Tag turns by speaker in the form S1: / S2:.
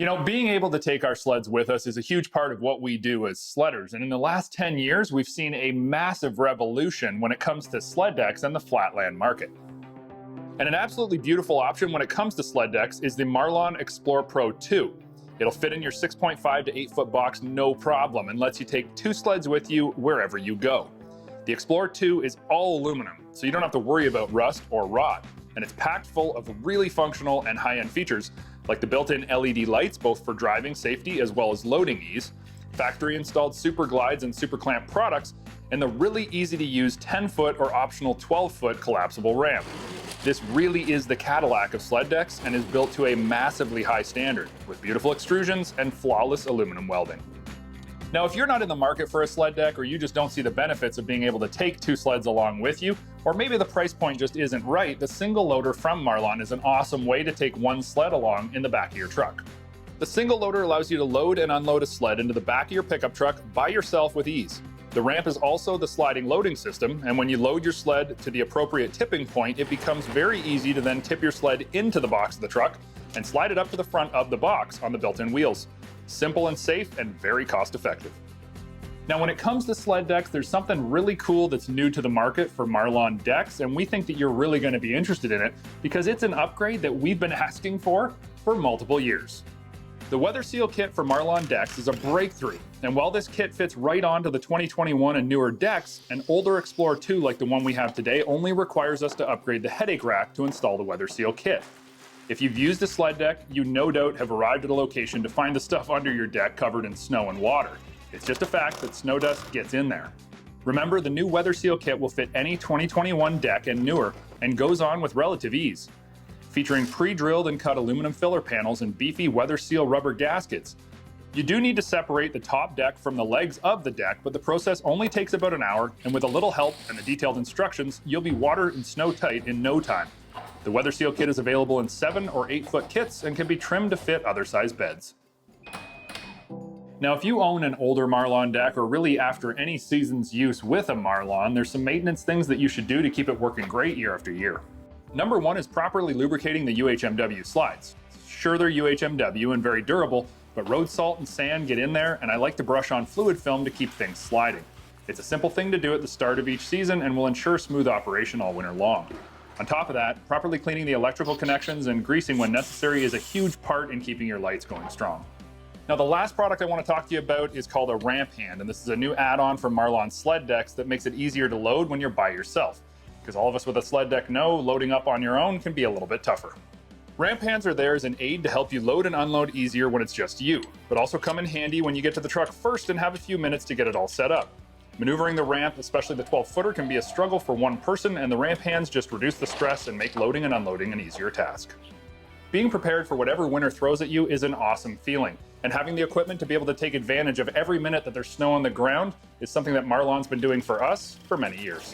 S1: You know, being able to take our sleds with us is a huge part of what we do as sledders. And in the last 10 years, we've seen a massive revolution when it comes to sled decks and the flatland market. And an absolutely beautiful option when it comes to sled decks is the Marlon Xplore Pro II. It'll fit in your 6.5 to 8 foot box no problem and lets you take 2 sleds with you wherever you go. The Xplore II is all aluminum, so you don't have to worry about rust or rot. And it's packed full of really functional and high-end features, like the built-in LED lights, both for driving safety as well as loading ease, factory-installed super glides and super clamp products, and the really easy-to-use 10-foot or optional 12-foot collapsible ramp. This really is the Cadillac of sled decks and is built to a massively high standard, with beautiful extrusions and flawless aluminum welding. Now, if you're not in the market for a sled deck, or you just don't see the benefits of being able to take 2 sleds along with you, or maybe the price point just isn't right, the single loader from Marlon is an awesome way to take 1 sled along in the back of your truck. The single loader allows you to load and unload a sled into the back of your pickup truck by yourself with ease. The ramp is also the sliding loading system, and when you load your sled to the appropriate tipping point, it becomes very easy to then tip your sled into the box of the truck and slide it up to the front of the box on the built-in wheels. Simple and safe and very cost-effective. Now, when it comes to sled decks, there's something really cool that's new to the market for Marlon decks, and we think that you're really going to be interested in it because it's an upgrade that we've been asking for multiple years. The Weather Seal kit for Marlon decks is a breakthrough, and while this kit fits right onto the 2021 and newer decks, an older Xplore II like the one we have today only requires us to upgrade the headache rack to install the Weather Seal kit. If you've used a sled deck, you no doubt have arrived at a location to find the stuff under your deck covered in snow and water. It's just a fact that snow dust gets in there. Remember, the new Weather Seal kit will fit any 2021 deck and newer, and goes on with relative ease. Featuring pre-drilled and cut aluminum filler panels and beefy Weather Seal rubber gaskets. You do need to separate the top deck from the legs of the deck, but the process only takes about an hour, and with a little help and the detailed instructions, you'll be water and snow tight in no time. The Weather Seal kit is available in 7 or 8 foot kits and can be trimmed to fit other size beds. Now, if you own an older Marlon deck, or really after any season's use with a Marlon, there's some maintenance things that you should do to keep it working great year after year. Number 1 is properly lubricating the UHMW slides. Sure, they're UHMW and very durable, but road salt and sand get in there, and I like to brush on fluid film to keep things sliding. It's a simple thing to do at the start of each season and will ensure smooth operation all winter long. On top of that, properly cleaning the electrical connections and greasing when necessary is a huge part in keeping your lights going strong. Now, the last product I want to talk to you about is called a ramp hand, and this is a new add-on for Marlon sled decks that makes it easier to load when you're by yourself. Because all of us with a sled deck know loading up on your own can be a little bit tougher. Ramp hands are there as an aid to help you load and unload easier when it's just you, but also come in handy when you get to the truck first and have a few minutes to get it all set up. Maneuvering the ramp, especially the 12-footer, can be a struggle for one person, and the ramp hands just reduce the stress and make loading and unloading an easier task. Being prepared for whatever winter throws at you is an awesome feeling, and having the equipment to be able to take advantage of every minute that there's snow on the ground is something that Marlon's been doing for us for many years.